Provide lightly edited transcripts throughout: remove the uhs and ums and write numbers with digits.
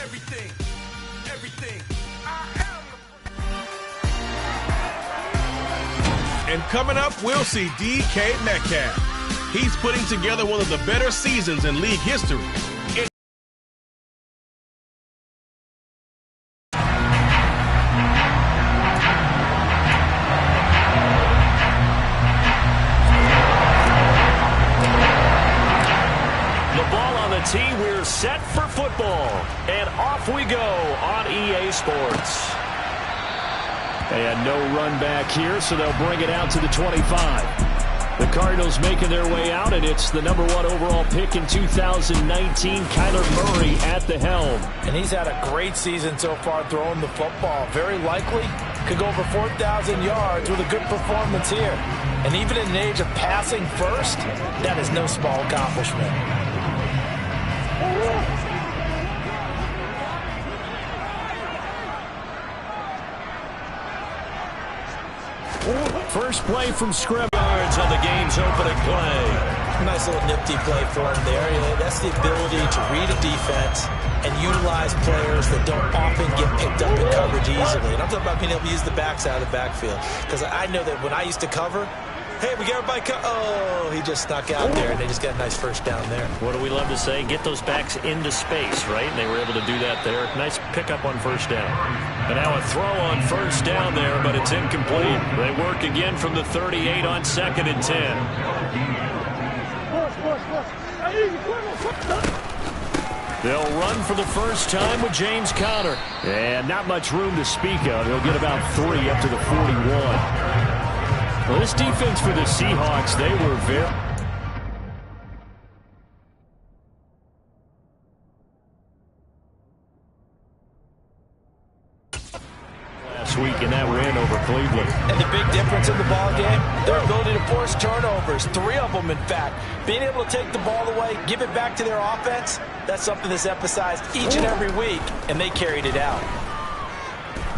everything, everything. And coming up, we'll see DK Metcalf. He's putting together one of the better seasons in league history. Team, we're set for football, and off we go on EA Sports. And no run back here, so they'll bring it out to the 25. The Cardinals making their way out, and it's the #1 overall pick in 2019, Kyler Murray at the helm. And he's had a great season so far throwing the football. Very likely could go over 4,000 yards with a good performance here. And even in an age of passing first, that is no small accomplishment. First play from scrimmage yards on the game's opening play. Nice little nifty play for him there. That's the ability to read a defense and utilize players that don't often get picked up in coverage easily. And I'm talking about being able to use the backs out of the backfield. Because I know that when I used to cover, hey, we got everybody oh, he just snuck out there, and they just got a nice first down there. What do we love to say? Get those backs into space, right? And they were able to do that there. Nice pickup on first down. And now a throw on first down there, but it's incomplete. They work again from the 38 on 2nd and 10. They'll run for the first time with James Conner. And not much room to speak of. He'll get about 3 up to the 41. Well, this defense for the Seahawks, they were very... last week in that win over Cleveland. And the big difference in the ball game, their ability to force turnovers, 3 of them in fact. Being able to take the ball away, give it back to their offense, that's something that's emphasized each and every week, and they carried it out.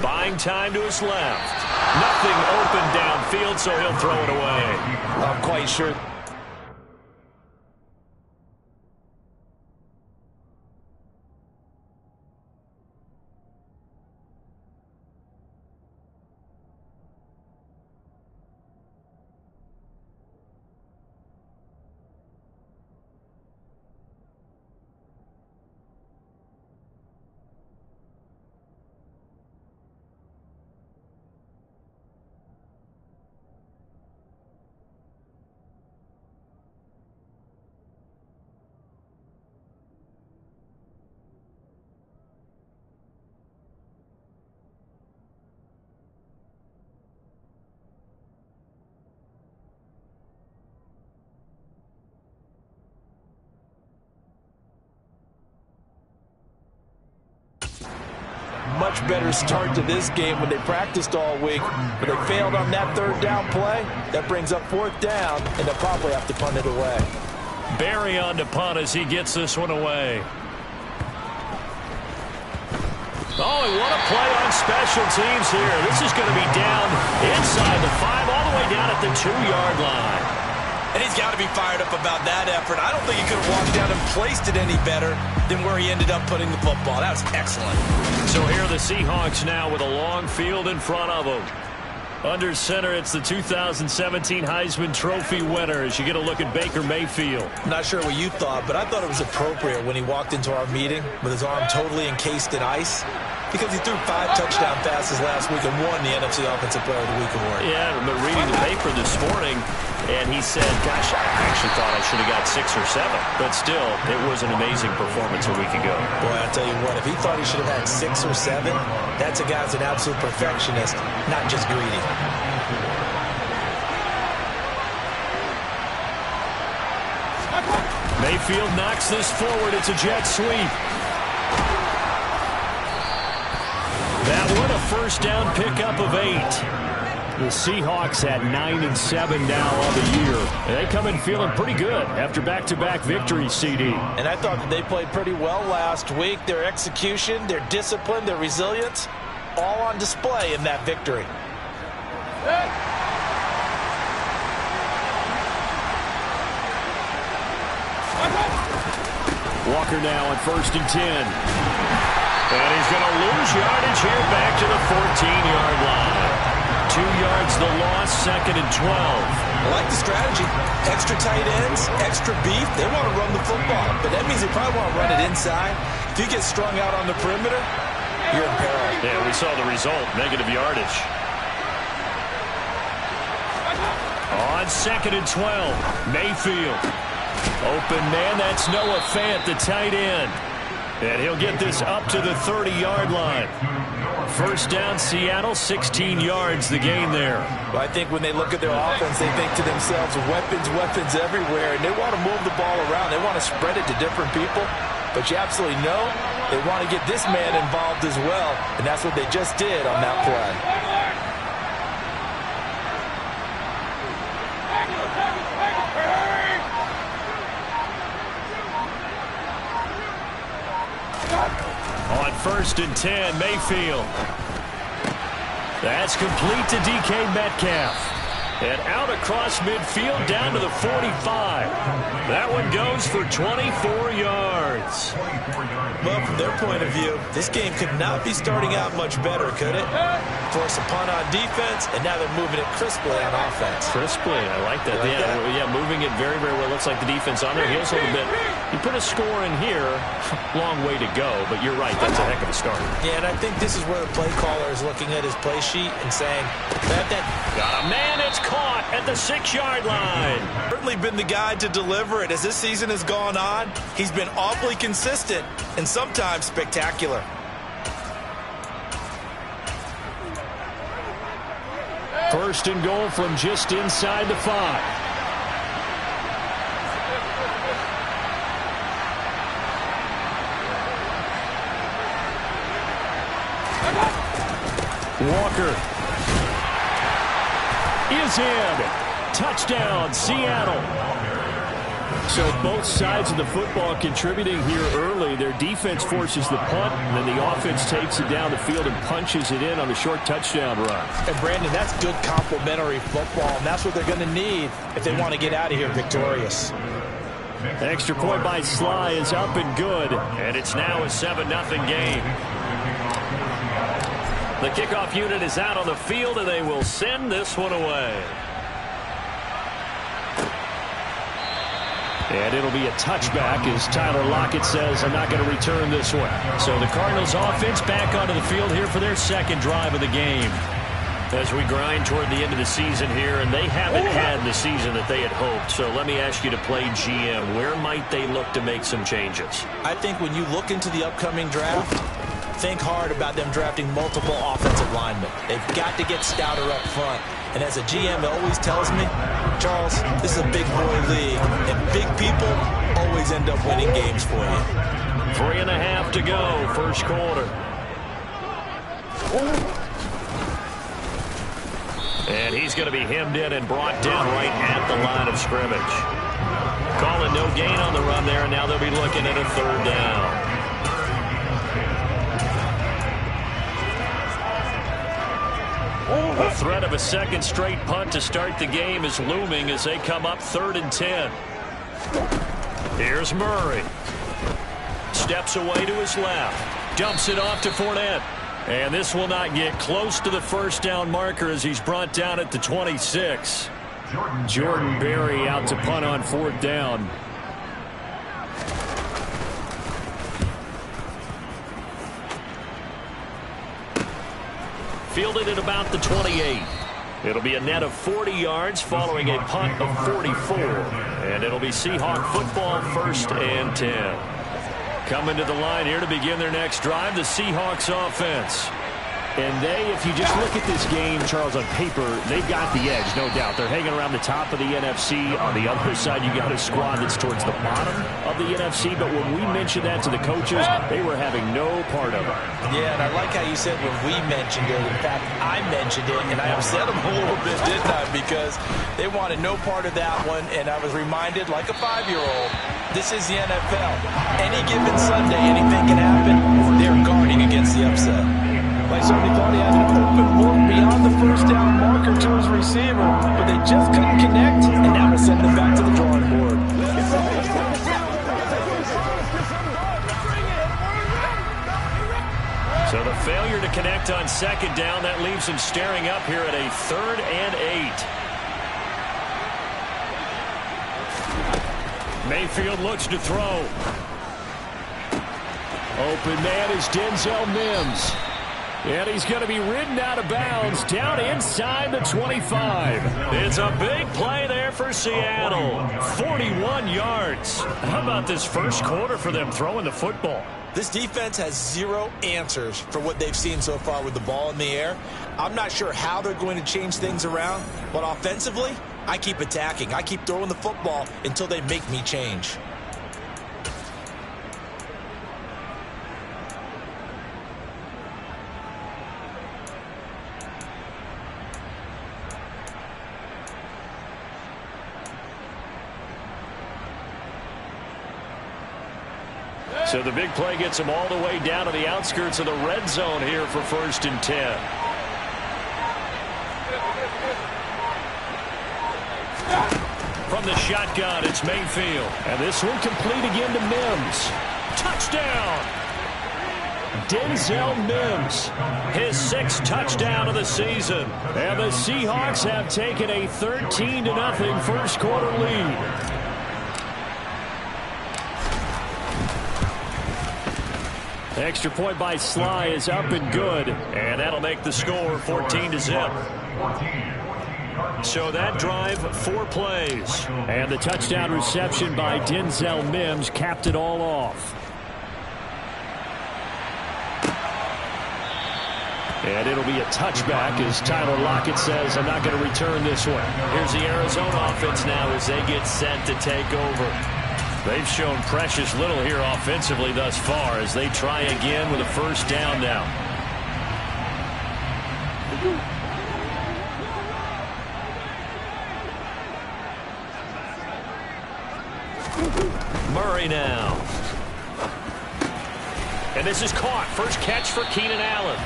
Buying time to his left. Nothing open downfield, so he'll throw it away. I'm quite sure. Much better start to this game when they practiced all week. But they failed on that 3rd down play. That brings up 4th down, and they'll probably have to punt it away. Barry on to punt as he gets this one away. Oh, and what a play on special teams here. This is going to be down inside the 5, all the way down at the 2-yard line. And he's got to be fired up about that effort. I don't think he could have walked down and placed it any better than where he ended up putting the football. That was excellent. So here are the Seahawks now with a long field in front of them. Under center, it's the 2017 Heisman Trophy winner as you get a look at Baker Mayfield. I'm not sure what you thought, but I thought it was appropriate when he walked into our meeting with his arm totally encased in ice, because he threw 5 touchdown passes last week and won the NFC Offensive Player of the Week award. Yeah, but reading the paper this morning, and he said, gosh, I actually thought I should have got 6 or 7. But still, it was an amazing performance a week ago. Boy, I tell you what, if he thought he should have had 6 or 7, that's a guy who's an absolute perfectionist, not just greedy. Mayfield knocks this forward. It's a jet sweep. That one, a first down pickup of 8. The Seahawks at 9-7 now on the year. And they come in feeling pretty good after back-to-back victories, CD. And I thought that they played pretty well last week. Their execution, their discipline, their resilience, all on display in that victory. Walker now on 1st and 10. And he's going to lose yardage here back to the 14-yard line. 2 yards the loss, 2nd and 12. I like the strategy. Extra tight ends, extra beef. They want to run the football, but that means they probably want to run it inside. If you get strung out on the perimeter, you're in peril. Yeah, we saw the result, negative yardage. On 2nd and 12, Mayfield. Open man, that's Noah Fant, the tight end. And he'll get this up to the 30-yard line. First down, Seattle, 16 yards, the gain there. Well, I think when they look at their offense, they think to themselves, weapons everywhere, and they want to move the ball around. They want to spread it to different people, but you absolutely know they want to get this man involved as well, and that's what they just did on that play. On 1st and 10, Mayfield. That's complete to DK Metcalf. And out across midfield down to the 45. That one goes for 24 yards. Well, from their point of view, this game could not be starting out much better, could it? Force a punt on defense, and now they're moving it crisply on offense. Crisply, I like that. Yeah, moving it very, very well. Looks like the defense on their heels a little bit. You put a score in here, long way to go, but you're right, that's a heck of a start. Yeah, and I think this is where the play caller is looking at his play sheet and saying, got a man, it's caught at the 6-yard line. Certainly been the guy to deliver it. As this season has gone on, he's been awfully consistent and sometimes spectacular. First and goal from just inside the 5. Walker is in. Touchdown, Seattle. So both sides of the football contributing here early. Their defense forces the punt, and then the offense takes it down the field and punches it in on the short touchdown run. And Brandon, that's good complementary football, and that's what they're going to need if they want to get out of here victorious. Extra point by Sly is up and good, and it's now a 7-0 game. The kickoff unit is out on the field, and they will send this one away. And it'll be a touchback as Tyler Lockett says, I'm not going to return this one. So the Cardinals offense back onto the field here for their second drive of the game. As we grind toward the end of the season here, and they haven't had the season that they had hoped. So let me ask you to play GM. Where might they look to make some changes? I think when you look into the upcoming draft, think hard about them drafting multiple offensive linemen. They've got to get stouter up front. And as a GM always tells me, Charles, this is a big boy league, and big people always end up winning games for you. 3.5 to go, first quarter. And he's going to be hemmed in and brought down right at the line of scrimmage. Calling no gain on the run there, and now they'll be looking at a 3rd down. The threat of a second straight punt to start the game is looming as they come up 3rd and 10. Here's Murray. Steps away to his left. Dumps it off to Fournette. And this will not get close to the first down marker as he's brought down at the 26. Jordan Berry out to punt on 4th down. Fielded at about the 28. It'll be a net of 40 yards following a punt of 44. And it'll be Seahawk football, 1st and 10. Coming to the line here to begin their next drive, the Seahawks offense. And if you just look at this game, Charles, on paper, they've got the edge, no doubt. They're hanging around the top of the NFC. On the other side, you got a squad that's towards the bottom of the NFC. But when we mentioned that to the coaches, they were having no part of it. Yeah, and I like how you said when we mentioned it. In fact, I mentioned it, and I upset them a little bit, didn't I? Because they wanted no part of that one, and I was reminded, like a 5-year-old, this is the NFL. Any given Sunday, anything can happen. They're guarding against the upset. Like somebody thought he had an open look beyond the first down marker to his receiver, but they just couldn't connect, and that will send them back to the drawing board. So the failure to connect on second down, that leaves him staring up here at a 3rd and 8. Mayfield looks to throw. Open man is Denzel Mims. And he's going to be ridden out of bounds down inside the 25. It's a big play there for Seattle. 41 yards. How about this first quarter for them throwing the football? This defense has 0 answers for what they've seen so far with the ball in the air. I'm not sure how they're going to change things around, but offensively, I keep attacking. I keep throwing the football until they make me change. So the big play gets him all the way down to the outskirts of the red zone here for 1st and 10. From the shotgun, it's Mayfield. And this one complete again to Mims. Touchdown! Denzel Mims, his 6th touchdown of the season. And the Seahawks have taken a 13-0 first quarter lead. Extra point by Sly is up and good, and that'll make the score 14-0. So that drive, 4 plays, and the touchdown reception by Denzel Mims capped it all off. And it'll be a touchback as Tyler Lockett says, I'm not going to return this one. Here's the Arizona offense now as they get set to take over. They've shown precious little here offensively thus far as they try again with a 1st down now. Murray now. And this is caught. First catch for Keenan Allen.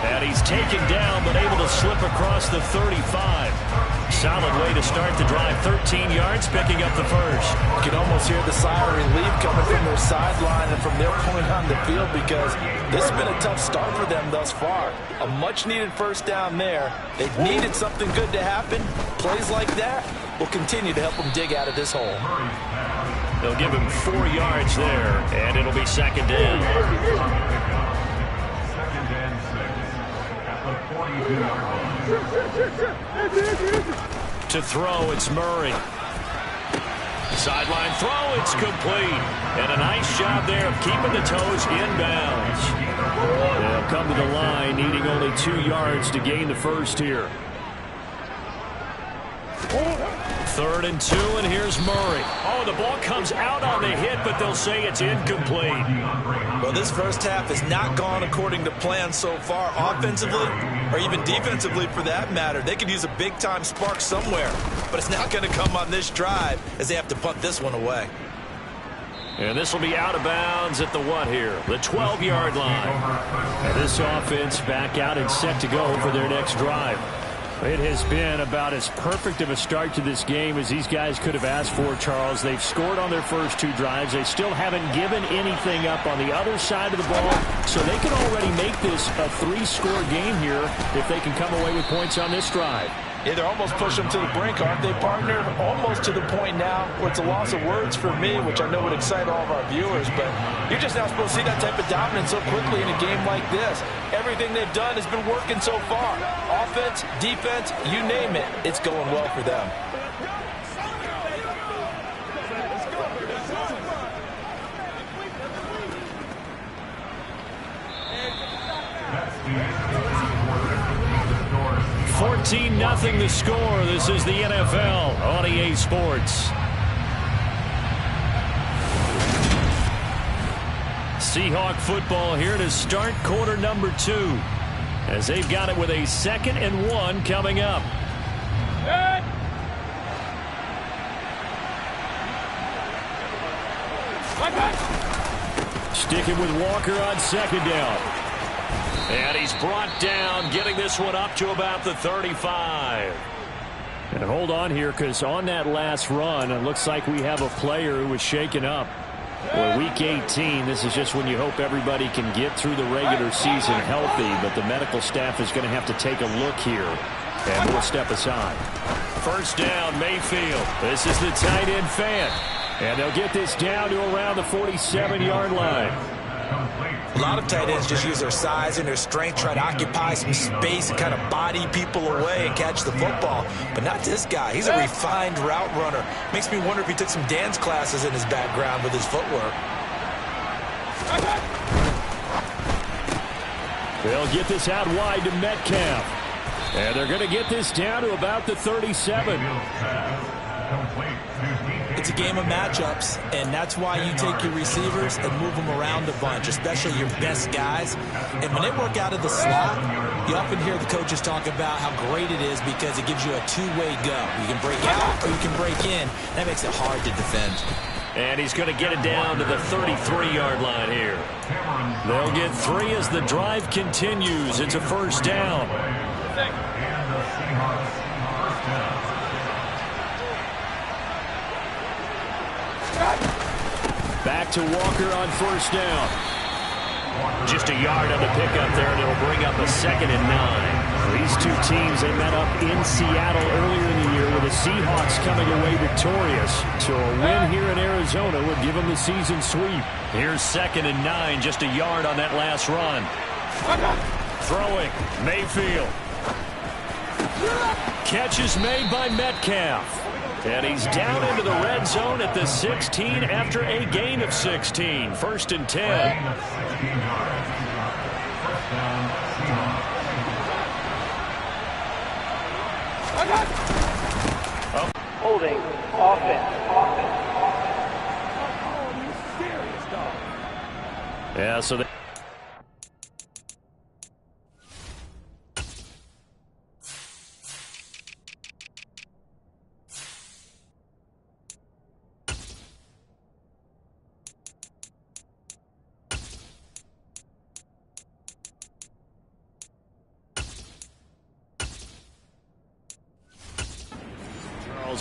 And he's taken down but able to slip across the 35. Solid way to start the drive. 13 yards, picking up the first. You can almost hear the sigh of relief coming from their sideline and from their point on the field because this has been a tough start for them thus far. A much-needed 1st down there. They've needed something good to happen. Plays like that will continue to help them dig out of this hole. They'll give him 4 yards there, and it'll be 2nd down. To throw, it's Murray. Sideline throw, it's complete. And a nice job there of keeping the toes inbounds. They'll come to the line, needing only 2 yards to gain the first here. 3rd and 2, and here's Murray. Oh, the ball comes out on the hit, but they'll say it's incomplete. Well, this first half has not gone according to plan so far, offensively or even defensively for that matter. They could use a big-time spark somewhere, but it's not going to come on this drive as they have to punt this one away. And this will be out of bounds at the what here? The 12-yard line. And this offense back out and set to go for their next drive. It has been about as perfect of a start to this game as these guys could have asked for, Charles. They've scored on their first 2 drives. They still haven't given anything up on the other side of the ball, so they can already make this a 3-score game here if they can come away with points on this drive. Yeah, they're almost pushing them to the brink, aren't they, partner? Almost to the point now where it's a loss of words for me, which I know would excite all of our viewers, but you're just not supposed to see that type of dominance so quickly in a game like this. Everything they've done has been working so far. Offense, defense, you name it, it's going well for them. $14-0 the score. This is the NFL on EA Sports. Seahawk football here to start quarter number 2 as they've got it with a 2nd and 1 coming up. Sticking with Walker on 2nd down. And he's brought down, getting this one up to about the 35. And hold on here, because on that last run, it looks like we have a player who was shaken up. Well, week 18, this is just when you hope everybody can get through the regular season healthy, but the medical staff is going to have to take a look here, and we'll step aside. First down, Mayfield. This is the tight end fan. And they'll get this down to around the 47-yard line. A lot of tight ends just use their size and their strength, try to occupy some space and kind of body people away and catch the football. But not this guy. He's a refined route runner. Makes me wonder if he took some dance classes in his background with his footwork. They'll get this out wide to Metcalf. And they're going to get this down to about the 37. It's a game of matchups, and that's why you take your receivers and move them around a bunch, especially your best guys. And when they work out of the slot, you often hear the coaches talk about how great it is because it gives you a two-way go. You can break out or you can break in. That makes it hard to defend. And he's going to get it down to the 33-yard line here. They'll get 3 as the drive continues. It's a first down. Back to Walker on first down. Just a yard on the pickup there, and it'll bring up a 2nd and 9. These two teams, they met up in Seattle earlier in the year with the Seahawks coming away victorious. So a win here in Arizona would give them the season sweep. Here's 2nd and 9, just a yard on that last run. Throwing, Mayfield. Catch is made by Metcalf. And he's down into the red zone at the 16 after a gain of 16. 1st and 10. Holding offense. Yeah, so they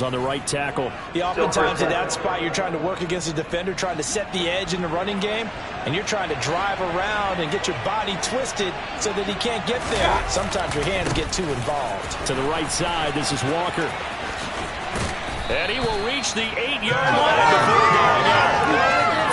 on the right tackle. Yeah, oftentimes in that spot, you're trying to work against a defender, trying to set the edge in the running game, and you're trying to drive around and get your body twisted so that he can't get there. Sometimes your hands get too involved. To the right side, this is Walker. And he will reach the 8-yard line before going out.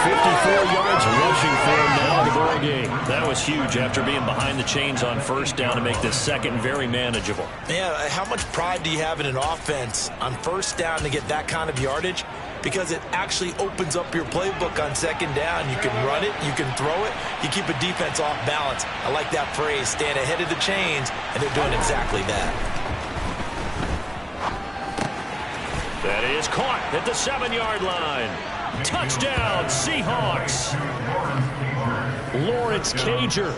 54 yards rushing for him now in the ball game. That was huge after being behind the chains on first down to make this second very manageable. Yeah, how much pride do you have in an offense on first down to get that kind of yardage? Because it actually opens up your playbook on second down. You can run it, you can throw it, you keep a defense off balance. I like that phrase, stand ahead of the chains, and they're doing exactly that. That is caught at the 7-yard line. Touchdown, Seahawks. Lawrence Cager,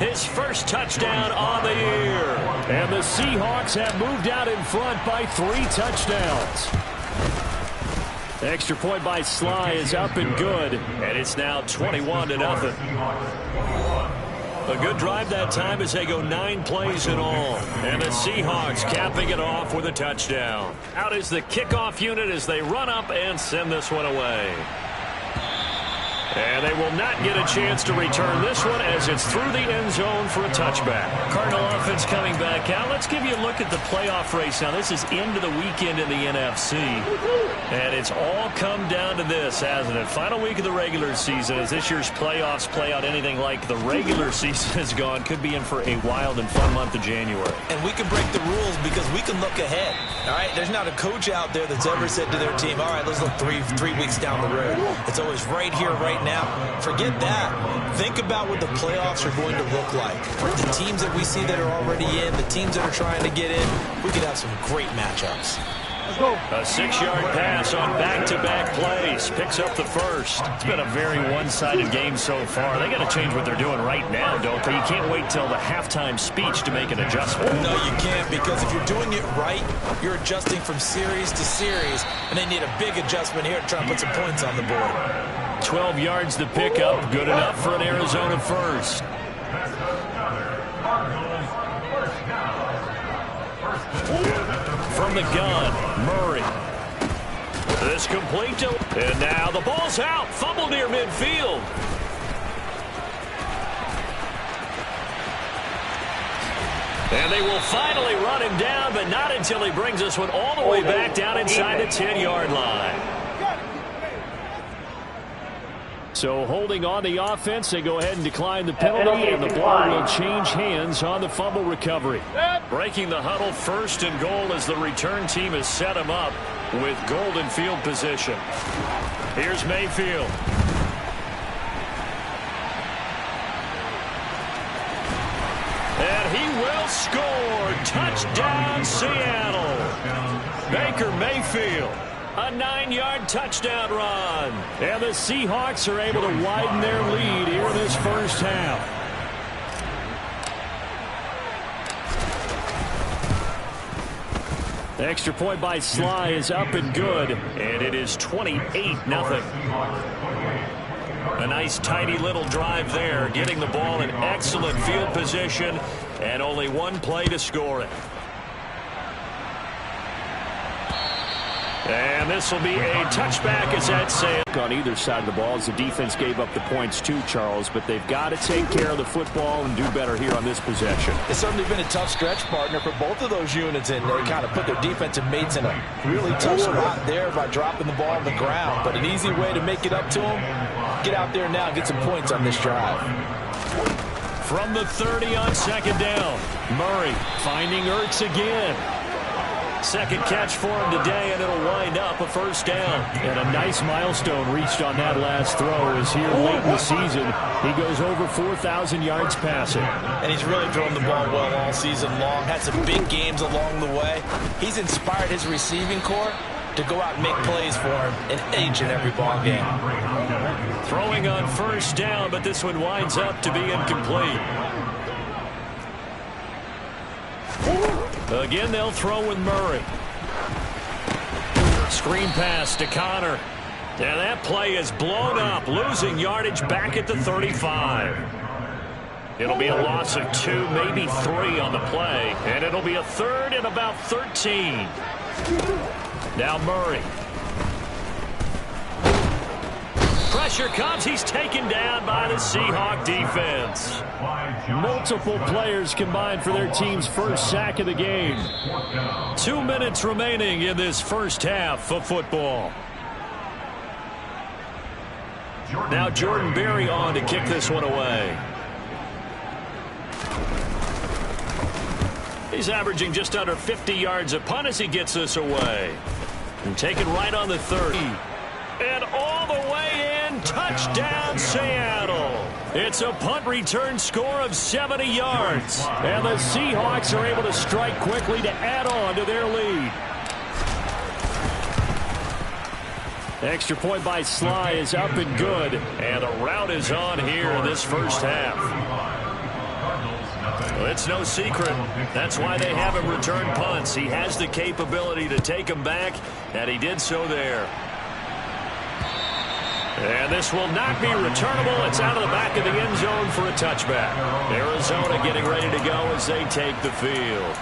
his first touchdown on the year. And the Seahawks have moved out in front by 3 touchdowns. The extra point by Sly is up and good. And it's now 21-0. A good drive that time as they go 9 plays in all. And the Seahawks capping it off with a touchdown. Out is the kickoff unit as they run up and send this one away. And they will not get a chance to return this one as it's through the end zone for a touchback. Cardinal offense coming back out. Let's give you a look at the playoff race. Now, this is into the weekend in the NFC. And it's all come down to this, hasn't it? Final week of the regular season. As this year's playoffs play out anything like the regular season has gone, could be in for a wild and fun month of January. And we can break the rules because we can look ahead. All right, there's not a coach out there that's ever said to their team, all right, let's look three weeks down the road. It's always right here, right now. Forget that. Think about what the playoffs are going to look like. The teams that we see that are already in, the teams that are trying to get in, we could have some great matchups. A 6-yard pass on back-to-back plays. Picks up the first. It's been a very one-sided game so far. They got to change what they're doing right now, don't they? You can't wait till the halftime speech to make an adjustment. No, you can't, because if you're doing it right, you're adjusting from series to series, and they need a big adjustment here to try and put some points on the board. 12 yards to pick up. Good enough for an Arizona first. From the gun, Murray. This complete to... And now the ball's out. Fumble near midfield. And they will finally run him down, but not until he brings us one all the way back down inside the 10-yard line. So holding on the offense, they go ahead and decline the penalty, and the ball will change hands on the fumble recovery. Breaking the huddle, 1st and goal as the return team has set him up with golden field position. Here's Mayfield. And he will score. Touchdown, Seattle. Baker Mayfield. A 9-yard touchdown run. And the Seahawks are able to widen their lead here in this first half. The extra point by Sly is up and good. And it is 28-0. A nice, tidy little drive there, getting the ball in excellent field position, and only one play to score it. And this will be a touchback as that sails. On either side of the ball as the defense gave up the points too, Charles, but they've got to take care of the football and do better here on this possession. It's certainly been a tough stretch, partner, for both of those units, and they kind of put their defensive mates in a really tough spot there by dropping the ball on the ground. But an easy way to make it up to them, get out there now and get some points on this drive. From the 30 on 2nd down, Murray finding Ertz again. Second catch for him today, and it'll wind up a 1st down. And a nice milestone reached on that last throw as here late in the season, he goes over 4,000 yards passing. And he's really thrown the ball well all season long. Had some big games along the way. He's inspired his receiving corps to go out and make plays for him in each and every ball game. Throwing on 1st down, but this one winds up to be incomplete. Again, they'll throw with Murray. Screen pass to Connor. And that play is blown up, losing yardage back at the 35. It'll be a loss of 2, maybe 3 on the play. And it'll be a 3rd and about 13. Now Murray. Pressure comes. He's taken down by the Seahawk defense. Multiple players combined for their team's first sack of the game. 2 minutes remaining in this first half of football. Now Jordan Berry on to kick this one away. He's averaging just under 50 yards a punt as he gets this away. And taken right on the 30. And all the way in, touchdown Seattle. It's a punt return score of 70 yards. And the Seahawks are able to strike quickly to add on to their lead. The extra point by Sly is up and good. And the route is on here in this first half. Well, it's no secret. That's why they have him return punts. He has the capability to take them back, and he did so there. And this will not be returnable. It's out of the back of the end zone for a touchback. Arizona getting ready to go as they take the field.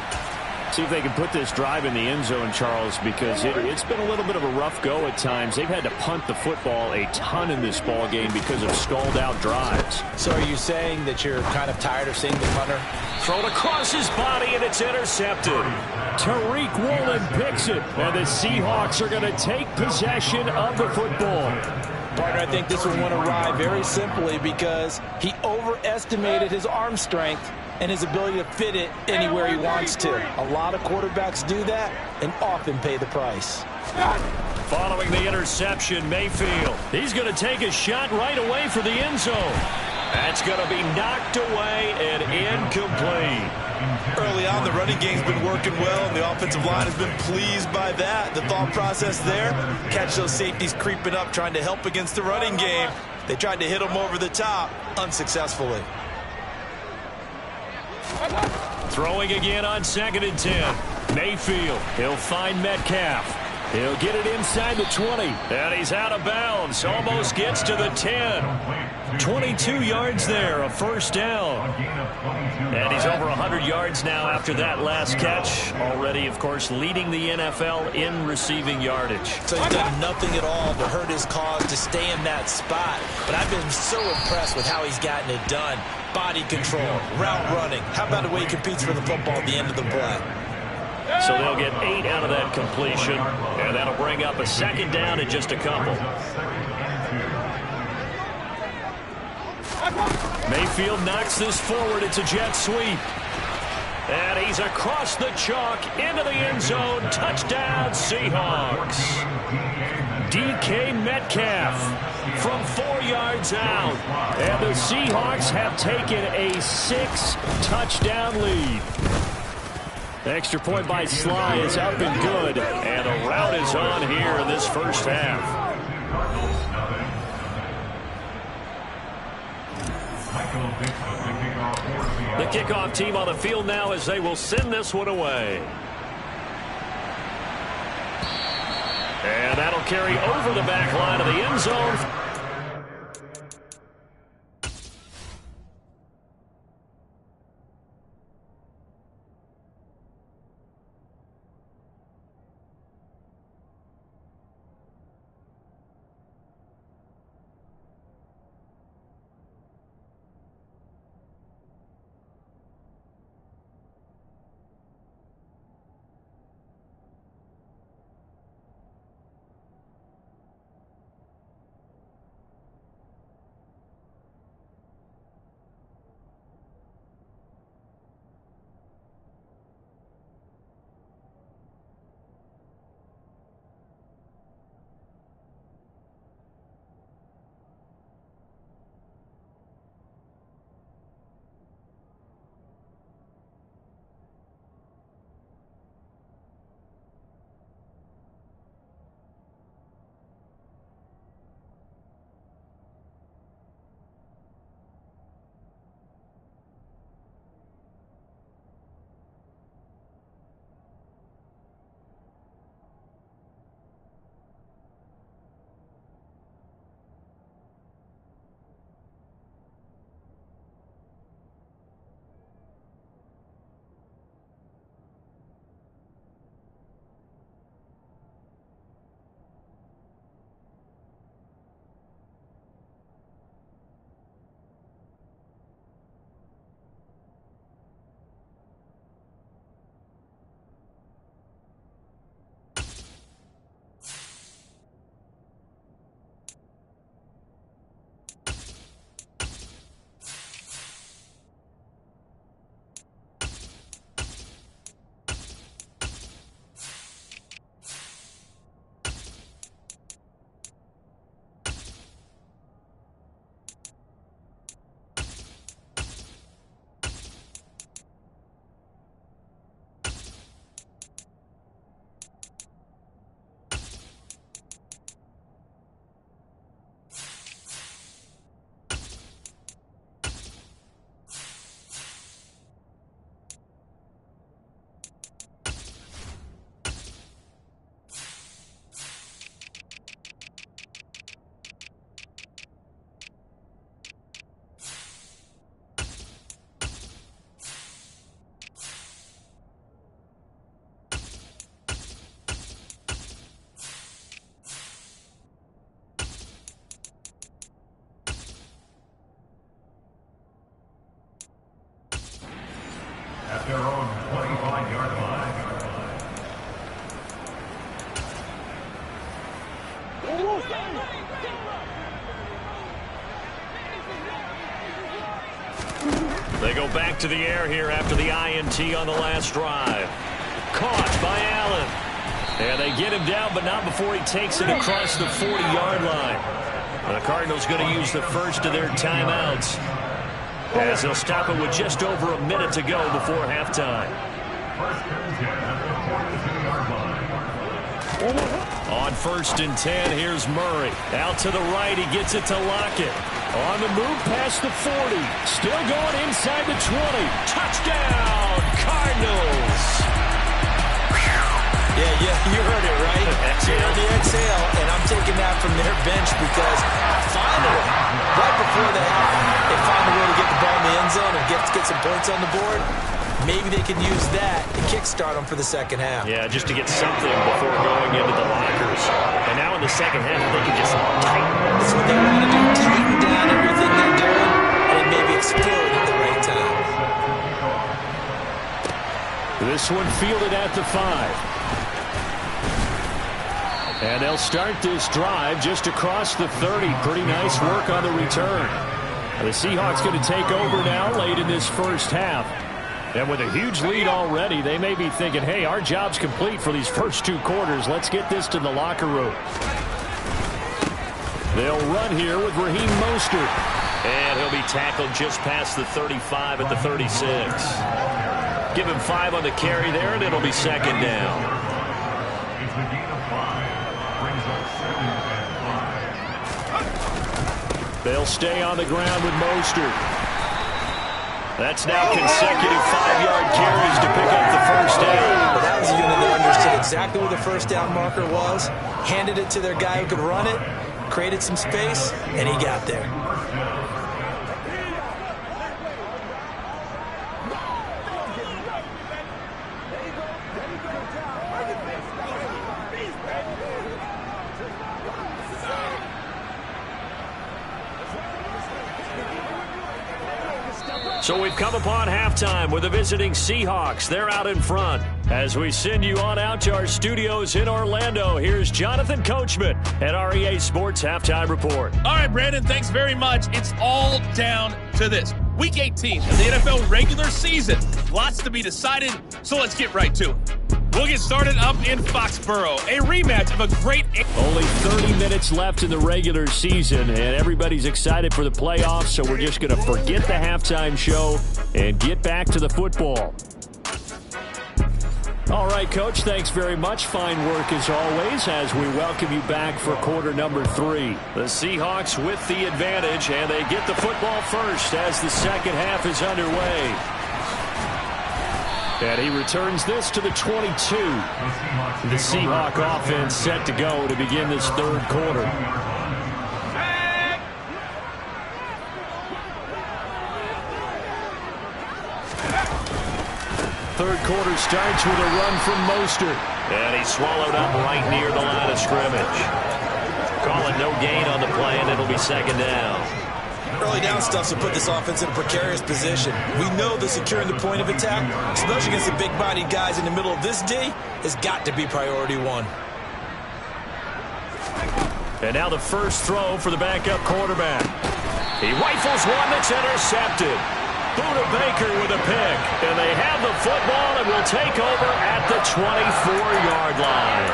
See if they can put this drive in the end zone, Charles, because it's been a little bit of a rough go at times. They've had to punt the football a ton in this ball game because of stalled-out drives. So are you saying that you're kind of tired of seeing the punter? Thrown across his body, and it's intercepted. Tariq Woolen picks it, and the Seahawks are going to take possession of the football. Partner, I think this one went awry very simply because he overestimated his arm strength and his ability to fit it anywhere he wants to. A lot of quarterbacks do that and often pay the price. Following the interception, Mayfield. He's going to take a shot right away for the end zone. That's going to be knocked away and incomplete. Early on, the running game's been working well, and the offensive line has been pleased by that. The thought process there, catch those safeties creeping up, trying to help against the running game. They tried to hit them over the top, unsuccessfully. Throwing again on 2nd and 10. Mayfield, he'll find Metcalf. He'll get it inside the 20. And he's out of bounds, almost gets to the 10. 22 yards there, a first down. And he's over 100 yards now after that last catch. Already, of course, leading the NFL in receiving yardage. So he's done nothing at all to hurt his cause to stay in that spot. But I've been so impressed with how he's gotten it done. Body control, route running. How about the way he competes for the football at the end of the play? So they'll get 8 out of that completion, and that'll bring up a second down in just a couple. Mayfield knocks this forward. It's a jet sweep. And he's across the chalk into the end zone. Touchdown, Seahawks. DK Metcalf from 4 yards out. And the Seahawks have taken a 6-touchdown lead. The extra point by Sly is up and good. And the route is on here in this first half. The kickoff team on the field now as they will send this one away. And that'll carry over the back line of the end zone. At their own 25-yard line. They go back to the air here after the INT on the last drive. Caught by Allen. And they get him down, but not before he takes it across the 40-yard line. The Cardinals going to use the first of their timeouts, as they'll stop it with just over a minute to go before halftime. On 1st and 10, here's Murray. Out to the right, he gets it to Lockett. On the move past the 40. Still going inside the 20. Touchdown, Cardinals! Yeah, you heard it, right? You heard the exhale, and I'm taking that from their bench because finally, right before they find a way to get the ball in the end zone and get some points on the board, maybe they can use that to kickstart them for the second half. Yeah, just to get something before going into the lockers. And now in the second half, they can just tighten. That's what they want to do, tighten down everything they're doing and maybe explode at the right time. This one fielded at the 5. And they'll start this drive just across the 30. Pretty nice work on the return. The Seahawks going to take over now late in this first half. And with a huge lead already, they may be thinking, hey, our job's complete for these first 2 quarters. Let's get this to the locker room. They'll run here with Raheem Mostert. And he'll be tackled just past the 35 at the 36. Give him 5 on the carry there, and it'll be second down. It's the gain of 5. Brings up 2nd and 5. They'll stay on the ground with Mostert. That's now consecutive 5-yard carries to pick up the first down. But that was a unit that understood exactly where the first down marker was, handed it to their guy who could run it, created some space, and he got there. So we've come upon halftime with the visiting Seahawks. They're out in front. As we send you on out to our studios in Orlando, here's Jonathan Coachman at our EA Sports Halftime Report. All right, Brandon, thanks very much. It's all down to this. Week 18 of the NFL regular season. Lots to be decided, so let's get right to it. We'll get started up in Foxborough. A rematch of a great... Only 30 minutes left in the regular season, and everybody's excited for the playoffs, so we're just going to forget the halftime show and get back to the football. All right, Coach, thanks very much. Fine work as always as we welcome you back for quarter number 3. The Seahawks with the advantage, and they get the football first as the second half is underway. And he returns this to the 22. The Seahawk offense set to go to begin this third quarter. Third quarter starts with a run from Mostert. And he's swallowed up right near the line of scrimmage. Calling no gain on the play, and it'll be second down. Early down stuffs will put this offense in a precarious position. We know that securing the point of attack, especially against the big-bodied guys in the middle of this D, has got to be priority 1. And now the first throw for the backup quarterback. He rifles one that's intercepted. Buda Baker with a pick. And they have the football and will take over at the 24-yard line.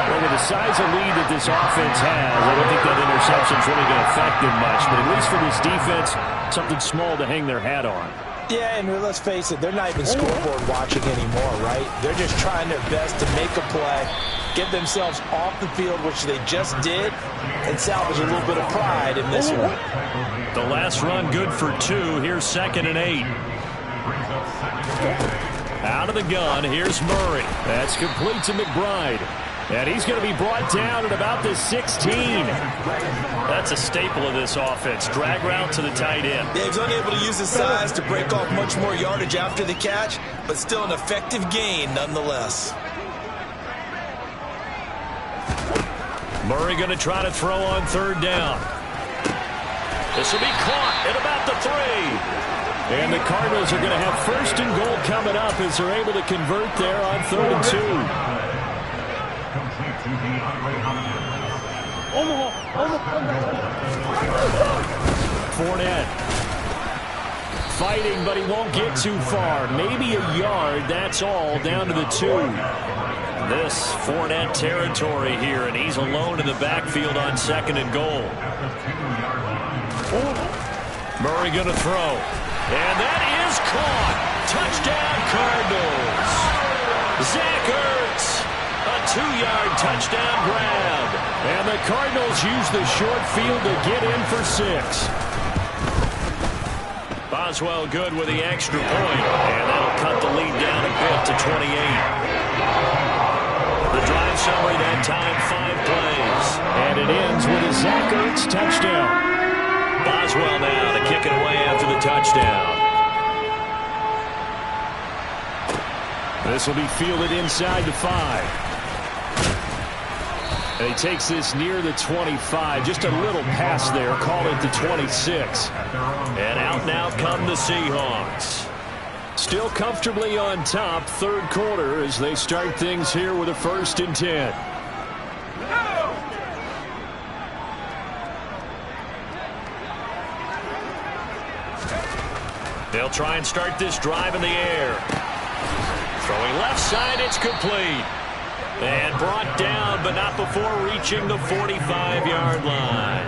Well, with the size of lead that this offense has, I don't think that interception's really going to affect them much. But at least for this defense, something small to hang their hat on. Yeah, and let's face it, they're not even scoreboard watching anymore, right? They're just trying their best to make a play, get themselves off the field, which they just did, and salvage a little bit of pride in this one. The last run good for 2. Here's 2nd and 8. Out of the gun, here's Murray. That's complete to McBride. And he's going to be brought down at about the 16. That's a staple of this offense. Drag route to the tight end. Yeah, he's unable to use his size to break off much more yardage after the catch, but still an effective gain nonetheless. Murray going to try to throw on third down. This will be caught at about the 3. And the Cardinals are going to have first and goal coming up as they're able to convert there on 3rd and 2. Fournette fighting, but he won't get too far. Maybe a yard, that's all, down to the 2. This Fournette territory here, and he's alone in the backfield on 2nd and goal. Murray going to throw. And that is caught. Touchdown, Cardinals. Zach Ertz. A 2-yard touchdown grab. And the Cardinals use the short field to get in for 6. Boswell good with the extra point. And that'll cut the lead down a bit to 28. summary that time, 5 plays. And it ends with a Zach Ertz touchdown. Boswell now to kick it away after the touchdown. This will be fielded inside the 5. And he takes this near the 25. Just a little pass there. Call it the 26. And out now come the Seahawks. Still comfortably on top, third quarter, as they start things here with a 1st and 10. They'll try and start this drive in the air. Throwing left side, it's complete. And brought down, but not before reaching the 45-yard line.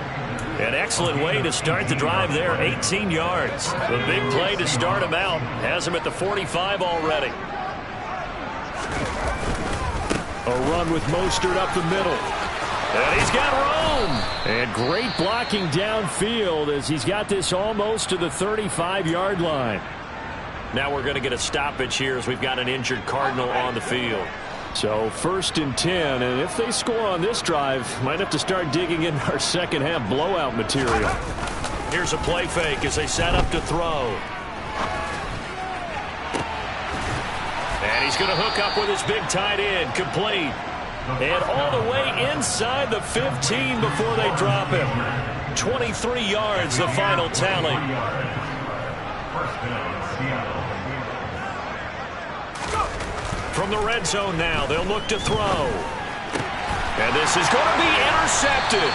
An excellent way to start the drive there, 18 yards. The big play to start him out. Has him at the 45 already. A run with Mostert up the middle. And he's got room. And great blocking downfield as he's got this almost to the 35-yard line. Now we're going to get a stoppage here as we've got an injured Cardinal on the field. So 1st and 10, and if they score on this drive, might have to start digging in our second half blowout material. Here's a play fake as they set up to throw. And he's going to hook up with his big tight end, complete. And all the way inside the 15 before they drop him. 23 yards, the final tally. From the red zone now, they'll look to throw. And this is going to be intercepted.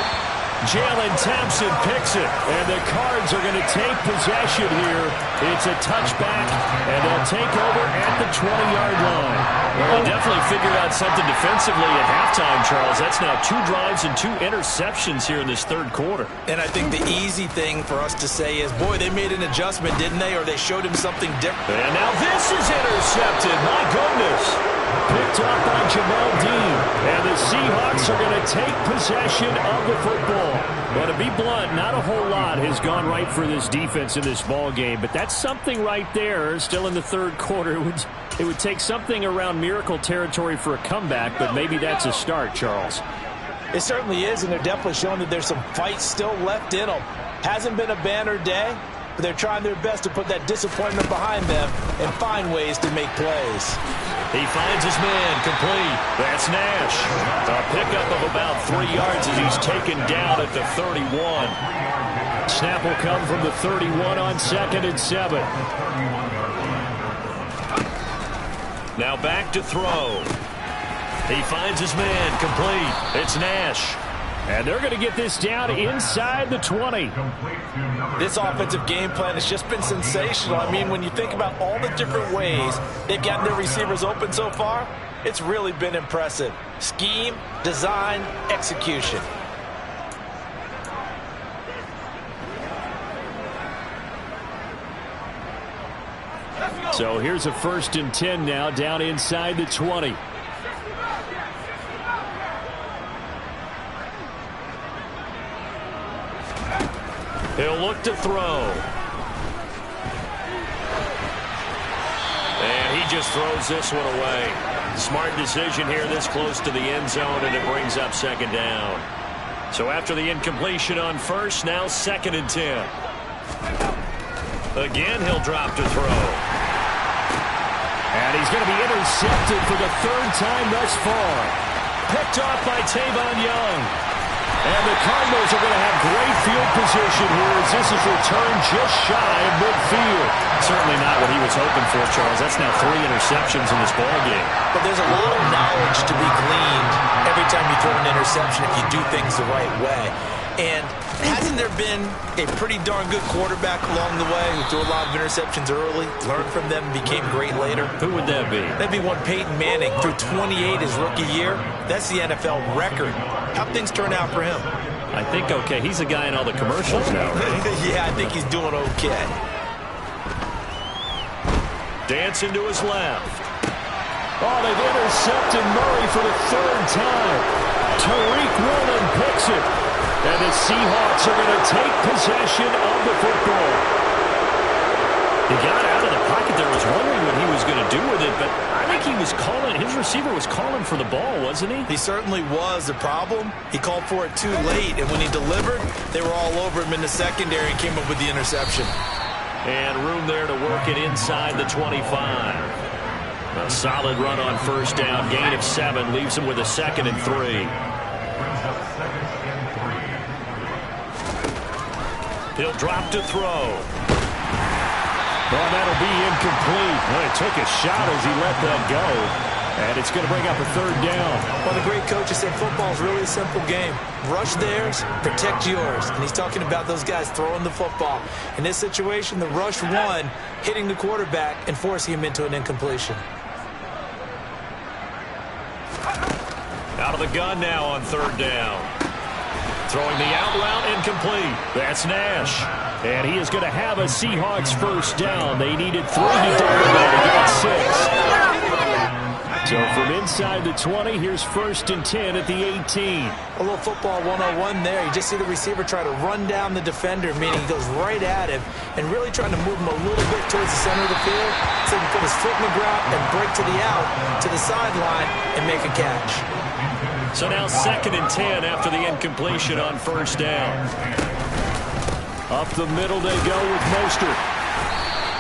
Jalen Thompson picks it, and the Cards are going to take possession here. It's a touchback, and they'll take over at the 20-yard line. Well, they definitely figured out something defensively at halftime, Charles. That's now 2 drives and 2 interceptions here in this third quarter. And I think the easy thing for us to say is, boy, they made an adjustment, didn't they? Or they showed him something different. And now this is intercepted. My goodness. Picked up by Jamel Dean. And the Seahawks are going to take possession of the football. But to be blunt, not a whole lot has gone right for this defense in this ball game. But that's something right there. Still in the third quarter. It would take something around miracle territory for a comeback, but maybe that's a start, Charles. It certainly is, and they're definitely showing that there's some fight still left in them. Hasn't been a banner day, but they're trying their best to put that disappointment behind them and find ways to make plays. He finds his man, complete. That's Nash. A pickup of about 3 yards as he's taken down at the 31. Snap will come from the 31 on 2nd and 7. Now back to throw. He finds his man, complete. It's Nash. And they're going to get this down inside the 20. This offensive game plan has just been sensational. I mean, when you think about all the different ways they've gotten their receivers open so far, it's really been impressive. Scheme, design, execution. So here's a 1st and 10 now, down inside the 20. He'll look to throw. And he just throws this one away. Smart decision here this close to the end zone, and it brings up 2nd down. So after the incompletion on 1st, now 2nd and 10. Again, he'll drop to throw. And he's going to be intercepted for the 3rd time thus far. Picked off by Tavon Young. And the Cardinals are going to have great field position here as this is returned just shy of midfield. Certainly not what he was hoping for, Charles. That's now 3 interceptions in this ballgame. But there's a lot of knowledge to be gleaned every time you throw an interception if you do things the right way. And hasn't there been a pretty darn good quarterback along the way who threw a lot of interceptions early, learned from them, became great later? Who would that be? That'd be one Peyton Manning. Threw 28 his rookie year. That's the NFL record. How'd things turn out for him? I think okay. He's a guy in all the commercials now, right? Yeah, I think he's doing okay. Dancing to his left. Oh, they've intercepted Murray for the 3rd time. Tariq Woolen picks it. And the Seahawks are going to take possession of the football. He got out of the pocket there. Was wondering what he was going to do do with it, but I think he was calling, his receiver was calling for the ball, wasn't he? He certainly was. The problem, he called for it too late, and when he delivered, they were all over him in the secondary and came up with the interception. And room there to work it inside the 25. A solid run on first down. Gain of 7 leaves him with a 2nd and 3. He'll drop to throw. Well, that'll be incomplete. Well, he took a shot as he let that go. And it's going to bring up a 3rd down. Well, the great coach said football is really a simple game. Rush theirs, protect yours. And he's talking about those guys throwing the football. In this situation, the rush won, hitting the quarterback and forcing him into an incompletion. Out of the gun now on 3rd down. Throwing the out route incomplete. That's Nash. And he is going to have a Seahawks first down. They needed 3 to do it. They got 6. So from inside the 20, here's 1st and 10 at the 18. A little football 101 there. You just see the receiver try to run down the defender, meaning he goes right at him and really trying to move him a little bit towards the center of the field so he can put his foot in the ground and break to the out, to the sideline, and make a catch. So now 2nd and 10 after the incompletion on first down. Up the middle they go with Mostert.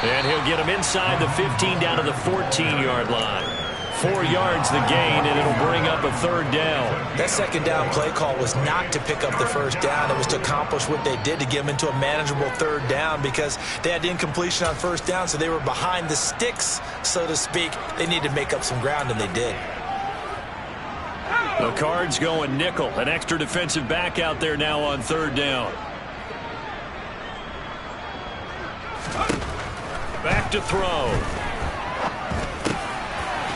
And he'll get him inside the 15 down to the 14-yard line. 4 yards the gain, and it'll bring up a 3rd down. That 2nd down play call was not to pick up the first down. It was to accomplish what they did to get them into a manageable 3rd down because they had the incompletion on first down, so they were behind the sticks, so to speak. They needed to make up some ground, and they did. The Cards going nickel. An extra defensive back out there now on 3rd down. Back to throw.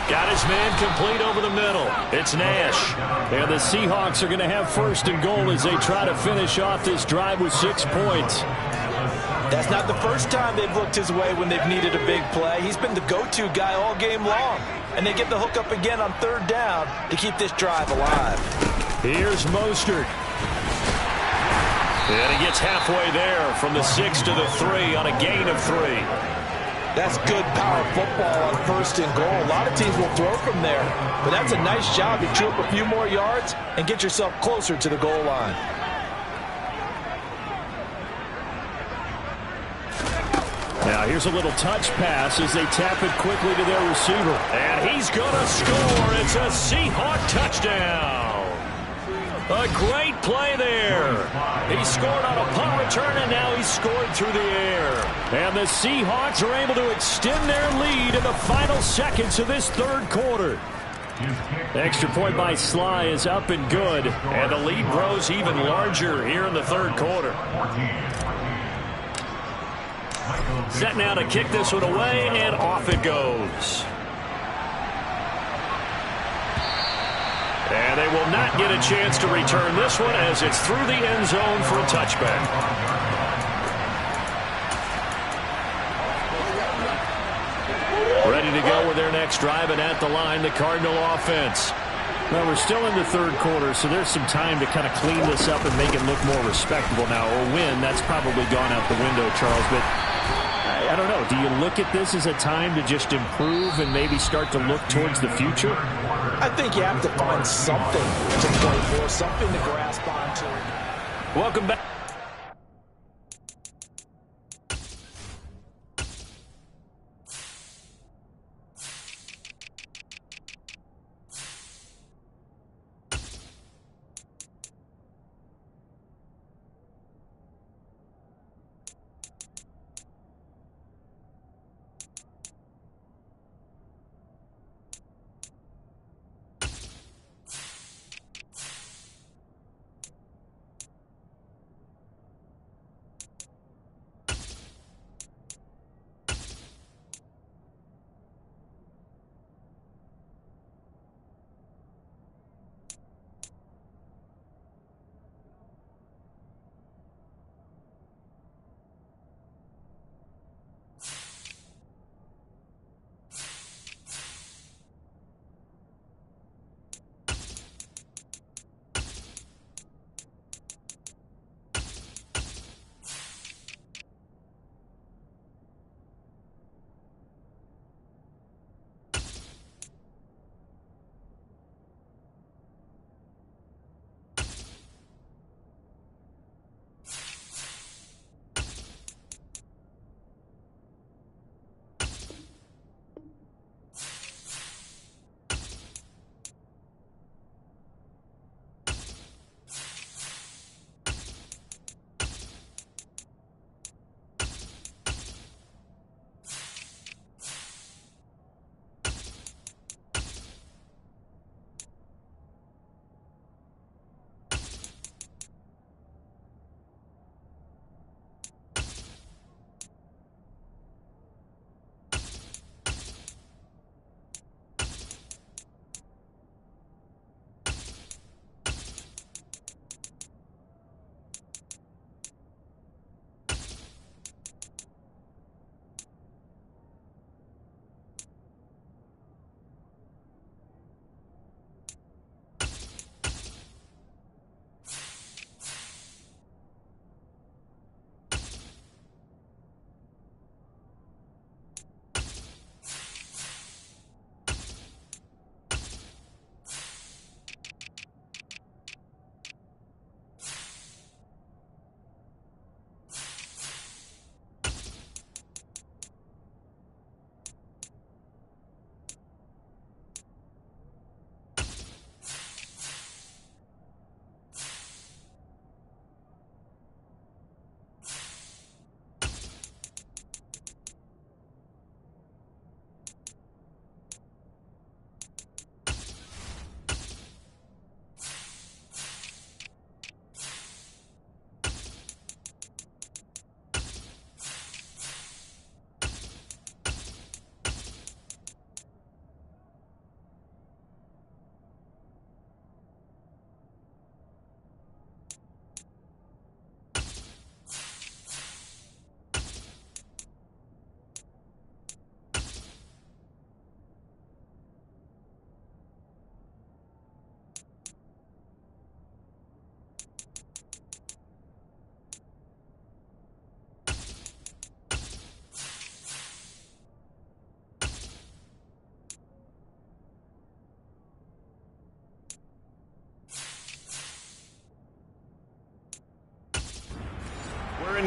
Got his man complete over the middle. It's Nash. And the Seahawks are going to have 1st and goal as they try to finish off this drive with 6 points. That's not the first time they've looked his way when they've needed a big play. He's been the go-to guy all game long. And they get the hook up again on 3rd down to keep this drive alive. Here's Mostert. And he gets halfway there from the 6 to the 3 on a gain of 3. That's good power football on 1st and goal. A lot of teams will throw from there. But that's a nice job to chew up a few more yards and get yourself closer to the goal line. Now here's a little touch pass as they tap it quickly to their receiver. And he's going to score. It's a Seahawk touchdown. A great play there. He scored on a punt return, and now he's scored through the air. And the Seahawks are able to extend their lead in the final seconds of this 3rd quarter. Extra point by Sly is up and good, and the lead grows even larger here in the 3rd quarter. Set now to kick this one away, and off it goes. And they will not get a chance to return this one as it's through the end zone for a touchback. Ready to go with their next drive, and at the line, the Cardinal offense. Well, we're still in the 3rd quarter, so there's some time to kind of clean this up and make it look more respectable now. Or win, that's probably gone out the window, Charles, but I don't know. Do you look at this as a time to just improve and maybe start to look towards the future? I think you have to find something to play for, something to grasp onto. Welcome back.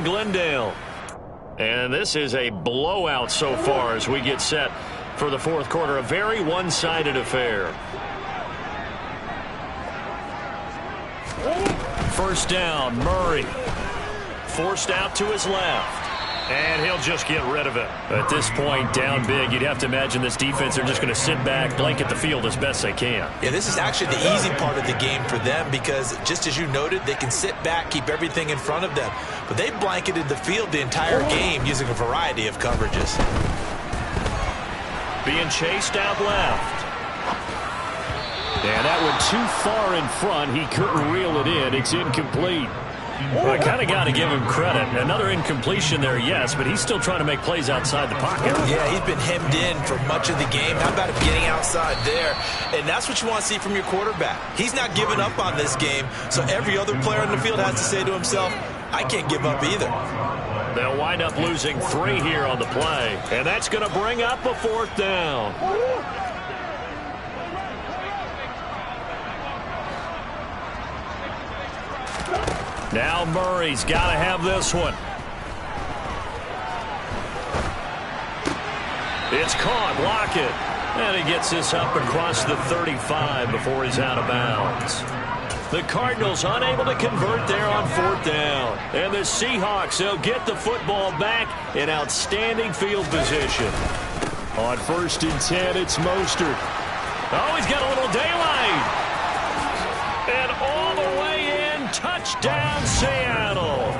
in Glendale. And this is a blowout so far as we get set for the fourth quarter. A very one-sided affair. First down, Murray. Forced out to his left. And he'll just get rid of it. At this point, down big, you'd have to imagine this defense are just going to sit back, blanket the field as best they can. Yeah, this is actually the easy part of the game for them because, just as you noted, they can sit back, keep everything in front of them. But they blanketed the field the entire game using a variety of coverages. Being chased out left. And that went too far in front. He couldn't reel it in. It's incomplete. Well, I kind of got to give him credit. Another incompletion there, yes, but he's still trying to make plays outside the pocket. Yeah, he's been hemmed in for much of the game. How about him getting outside there? And that's what you want to see from your quarterback. He's not giving up on this game, so every other player in the field has to say to himself, I can't give up either. They'll wind up losing 3 here on the play, and that's going to bring up a fourth down. Now Murray's got to have this one. It's caught. Lockett. And he gets this up across the 35 before he's out of bounds. The Cardinals unable to convert there on fourth down. And the Seahawks, they'll get the football back in outstanding field position. On 1st and 10, it's Mostert. Oh, he's got a little daylight. And all the way in, touchdown Seattle.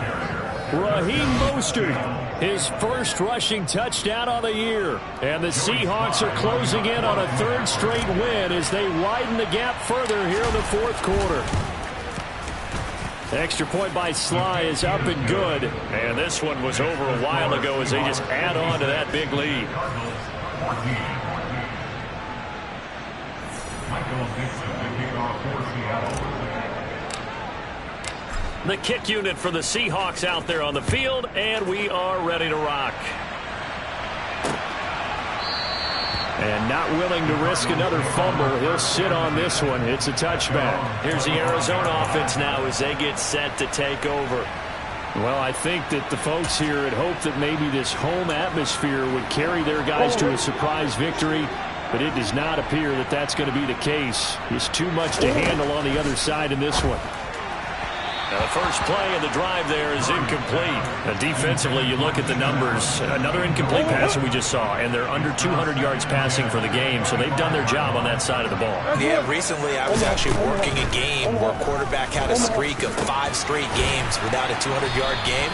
Raheem Mostert, his first rushing touchdown on the year. And the Seahawks are closing in on a 3rd straight win as they widen the gap further here in the fourth quarter. Extra point by Sly is up and good. And this one was over a while ago as they just add on to that big lead. The kick unit for the Seahawks out there on the field, and we are ready to rock. And not willing to risk another fumble. He'll sit on this one. It's a touchback. Here's the Arizona offense now as they get set to take over. Well, I think that the folks here had hoped that maybe this home atmosphere would carry their guys to a surprise victory, but it does not appear that that's going to be the case. There's too much to handle on the other side in this one. Now, the first play of the drive there is incomplete. Now, defensively, you look at the numbers. Another incomplete pass that we just saw, and they're under 200 yards passing for the game, so they've done their job on that side of the ball. Yeah, recently I was actually working a game where a quarterback had a streak of 5 straight games without a 200-yard game.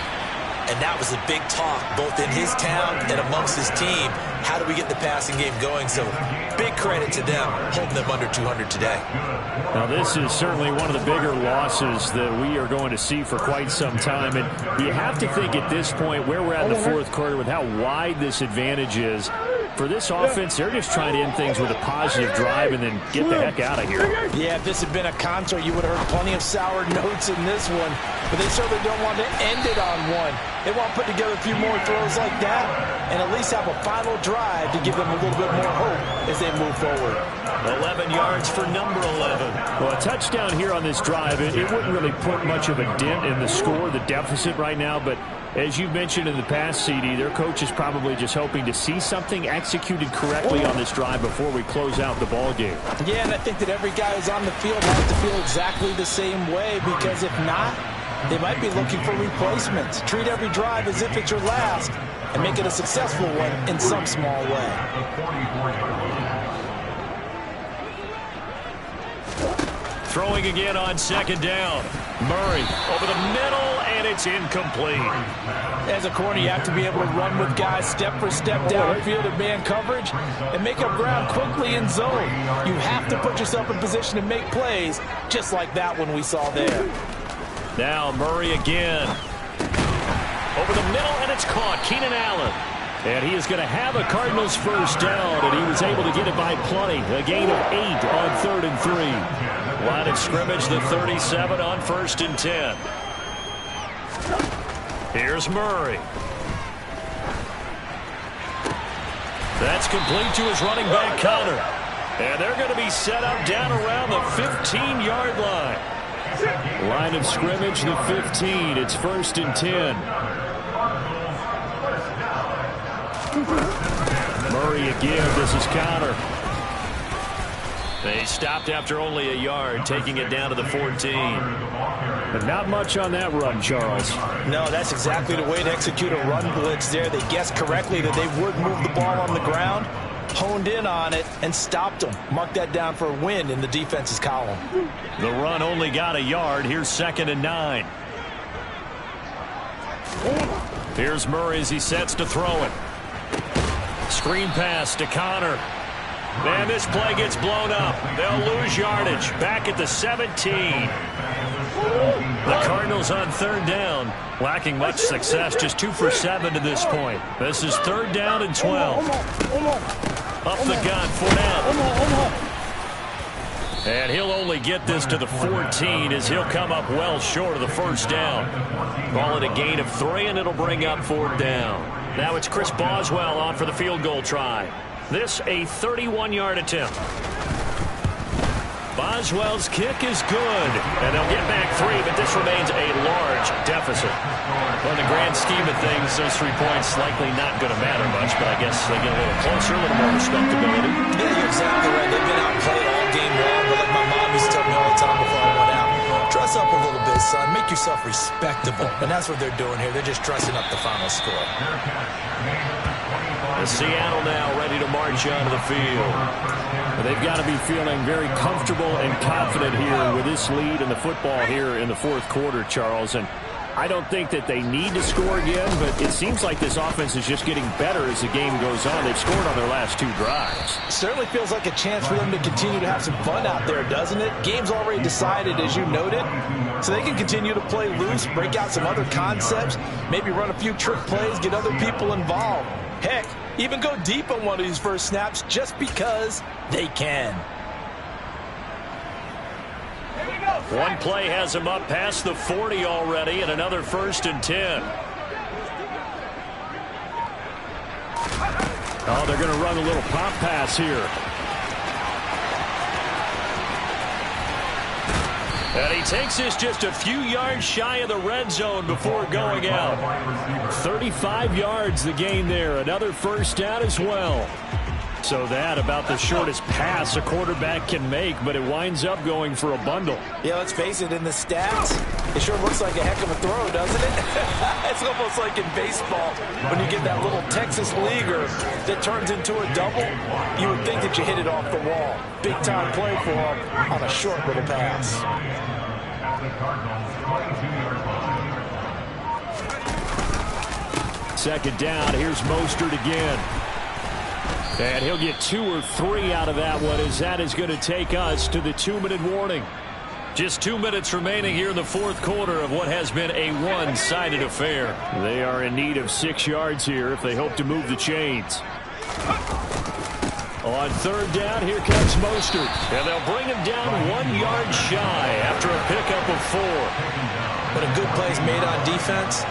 And that was a big talk, both in his town and amongst his team. How do we get the passing game going? So big credit to them, holding them under 200 today. Now, this is certainly one of the bigger losses that we are going to see for quite some time. And you have to think at this point where we're at in the fourth quarter with how wide this advantage is. For this offense, they're just trying to end things with a positive drive and then get the heck out of here. Yeah, if this had been a concert, you would have heard plenty of sour notes in this one. But they certainly don't want to end it on one. They want to put together a few more throws like that and at least have a final drive to give them a little bit more hope as they move forward. 11 yards for number 11. Well, a touchdown here on this drive, it wouldn't really put much of a dent in the score, the deficit right now, but as you've mentioned in the past, CD, their coach is probably just hoping to see something executed correctly on this drive before we close out the ball game. Yeah, and I think that every guy who's on the field has to feel exactly the same way, because if not, they might be looking for replacements. Treat every drive as if it's your last and make it a successful one in some small way. Throwing again on 2nd down. Murray over the middle, and it's incomplete. As a corner, you have to be able to run with guys step for step downfield in man coverage and make up ground quickly in zone. You have to put yourself in position to make plays, just like that one we saw there. Now Murray again. Over the middle, and it's caught. Keenan Allen. And he is going to have a Cardinals first down, and he was able to get it by plenty. A gain of 8 on 3rd and 3. Line of scrimmage, the 37 on 1st and 10. Here's Murray. That's complete to his running back counter. And they're going to be set up down around the 15-yard line. Line of scrimmage, the 15. It's 1st and 10. Murray again. This is Connor. They stopped after only a yard, taking it down to the 14. But not much on that run, Charles. No, that's exactly the way to execute a run blitz there. They guessed correctly that they would move the ball on the ground, honed in on it, and stopped them. Mark that down for a win in the defense's column. The run only got a yard. Here's 2nd and 9. Here's Murray as he sets to throw it. Screen pass to Connor. Man, this play gets blown up. They'll lose yardage. Back at the 17. The Cardinals on 3rd down. Lacking much success. Just 2 for 7 to this point. This is 3rd down and 12. Up the gun, Fournette. And he'll only get this to the 14 as he'll come up well short of the 1st down. Call it a gain of 3, and it'll bring up 4th down. Now it's Chris Boswell on for the field goal try. This a 31-yard attempt. Boswell's kick is good, and they'll get back 3, but this remains a large deficit. Well, in the grand scheme of things, those 3 points likely not going to matter much, but I guess they get a little closer, a little more respectability. Yeah, you're exactly right. They've been outplayed all game long, but like my mom used to tell me all the time before I went out, dress up a little bit, son. Make yourself respectable. And that's what they're doing here. They're just dressing up the final score. Seattle now ready to march onto the field. They've got to be feeling very comfortable and confident here with this lead in the football here in the 4th quarter, Charles. And I don't think that they need to score again, but it seems like this offense is just getting better as the game goes on. They've scored on their last 2 drives. Certainly feels like a chance for them to continue to have some fun out there, doesn't it? Game's already decided, as you noted, so they can continue to play loose, break out some other concepts, maybe run a few trick plays, get other people involved. Heck, even go deep on one of these first snaps just because they can. One play has him up past the 40 already, and another 1st and 10. Oh, they're going to run a little pop pass here. And he takes this just a few yards shy of the red zone before going out. 35 yards the gain there. Another 1st down as well. So that about the shortest pass a quarterback can make, but it winds up going for a bundle. Yeah, let's face it, in the stats, it sure looks like a heck of a throw, doesn't it? It's almost like in baseball when you get that little Texas leaguer that turns into a double. You would think that you hit it off the wall. Big time play for him on a short little pass. Second down, here's Mostert again. And he'll get 2 or 3 out of that one, as that is going to take us to the 2-minute warning. Just 2 minutes remaining here in the 4th quarter of what has been a one-sided affair. They are in need of 6 yards here if they hope to move the chains. On 3rd down, here comes Mostert. And they'll bring him down 1 yard shy after a pickup of 4. But a good play is made on defense.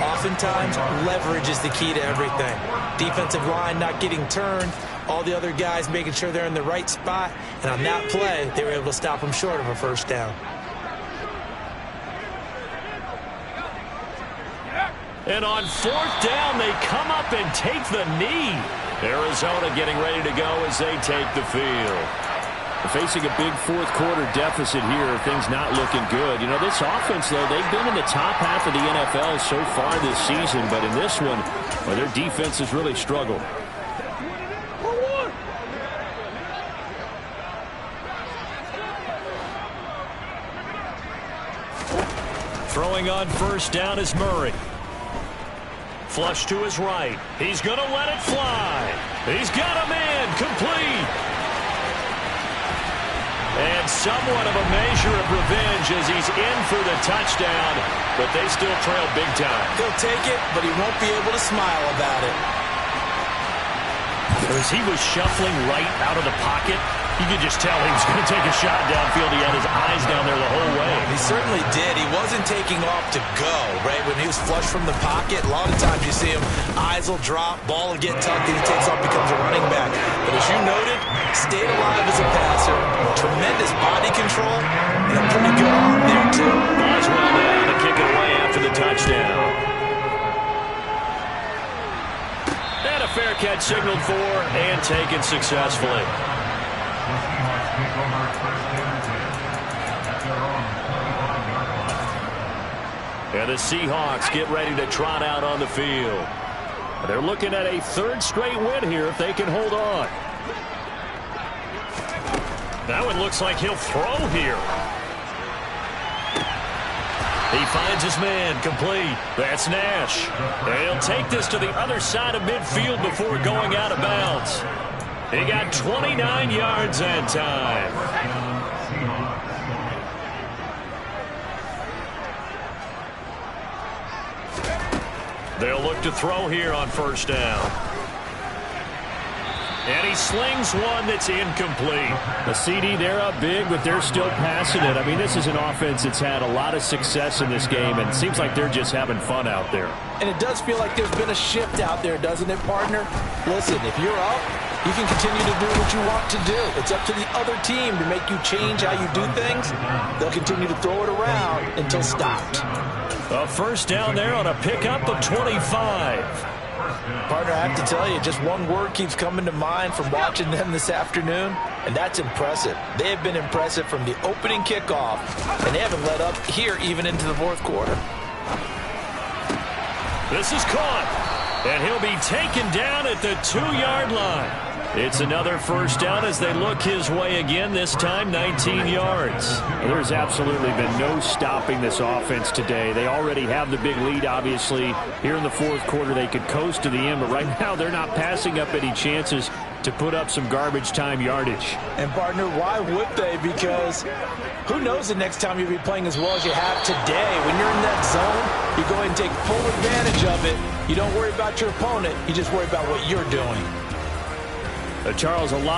Oftentimes, leverage is the key to everything. Defensive line not getting turned, all the other guys making sure they're in the right spot, and on that play, they were able to stop them short of a 1st down. And on 4th down, they come up and take the knee. Arizona getting ready to go as they take the field. Facing a big 4th quarter deficit here, things not looking good. You know, this offense, though, they've been in the top half of the NFL so far this season, but in this one, well, their defense has really struggled. Throwing on 1st down is Murray. Flush to his right. He's going to let it fly. He's got a man complete. And somewhat of a measure of revenge as he's in for the touchdown, but they still trail big time. He'll take it, but he won't be able to smile about it. As he was shuffling right out of the pocket, you could just tell he was going to take a shot downfield. He had his eyes down there the whole way. He certainly did. He wasn't taking off to go, right? When he was flush from the pocket, a lot of times you see him, eyes will drop, ball will get tucked, and he takes off, becomes a running back. But as you noted, stayed alive as a passer, tremendous body control, and a pretty good arm there, Boswell now to kick it away after the touchdown. And a fair catch signaled for and taken successfully. The Seahawks take over first and 10 at their own 25-yard line. And the Seahawks get ready to trot out on the field. They're looking at a third straight win here if they can hold on. That one looks like he'll throw here. He finds his man, complete. That's Nash. And he'll take this to the other side of midfield before going out of bounds. He got 29 yards that time. They'll look to throw here on first down. And he slings one that's incomplete. The CD, they're up big, but they're still passing it. I mean, this is an offense that's had a lot of success in this game, and it seems like they're just having fun out there. And it does feel like there's been a shift out there, doesn't it, partner? Listen, if you're up, you can continue to do what you want to do. It's up to the other team to make you change how you do things. They'll continue to throw it around until stopped. A first down there on a pickup of 25. Partner, I have to tell you, just one word keeps coming to mind from watching them this afternoon, and that's impressive. They have been impressive from the opening kickoff, and they haven't let up here even into the fourth quarter. This is caught, and he'll be taken down at the 2-yard line. It's another first down as they look his way again, this time 19 yards. There's absolutely been no stopping this offense today. They already have the big lead, obviously. Here in the fourth quarter, they could coast to the end, but right now they're not passing up any chances to put up some garbage time yardage. And, partner, why would they? Because who knows the next time you'll be playing as well as you have today. When you're in that zone, you go ahead and take full advantage of it. You don't worry about your opponent. You just worry about what you're doing. Charles, a lot